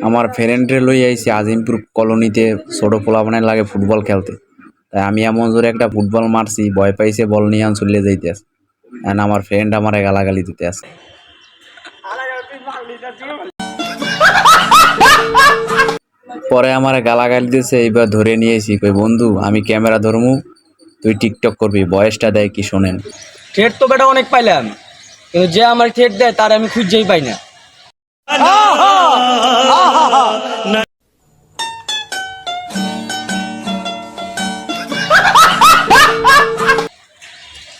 আমার ফ্রেন্ডরে লই আইছি আজিমপুর কলোনিতে ছোট পোলাপানের লাগে ফুটবল খেলতে। তাই আমি এমন জোরে একটা ফুটবল মারছি, ভয় পাইছে, বল নিয়ে চলে যাইতেছে। আমার ফ্রেন্ড আমারে গালাগালি দিতে আছে। পরে আমার গালাগালি দিয়েছে, এইবার ধরে নিয়েছি, কই বন্ধু আমি ক্যামেরা ধরমু, তুই টিকটক করবি, বয়সটা দেয় কি শোনেন। থ্রেট তো বেটা অনেক পাইলাম, কিন্তু যে আমার থ্রেট দেয় তার আমি খুঁজেই পাই না।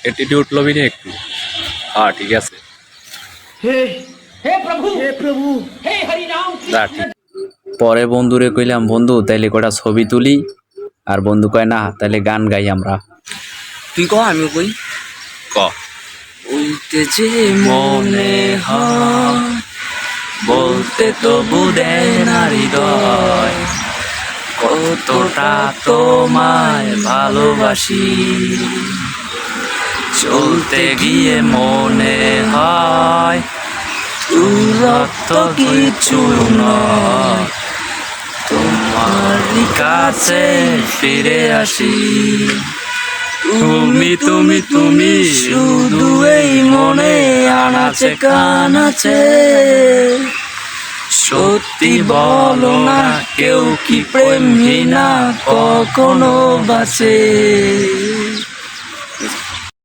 অ্যাটিটিউড লবি রে একটু। হ্যাঁ ঠিক আছে। না, ঠিক। পরে বন্ধুরে কইলাম, বন্ধু তাইলে কটা ছবি তুলি, আর বন্ধু কয় না তাইলে গান গাই আমরা। তুই কহ আমি কই। ক বলতে যে মনে হয় বলতে তো বুঝে না হৃদয়, কতটা তোমায় ভালোবাসি, চলতে গিয়ে মনে হয় রক্ত কিছু নয়, তোমার কাছে ফিরে আসি। তুমি তুমি তুমি শুধু এই মনে আনাচে কানাচে, সত্যি বলো না কেউ কি প্রেমহীনা কখনো বাঁচে।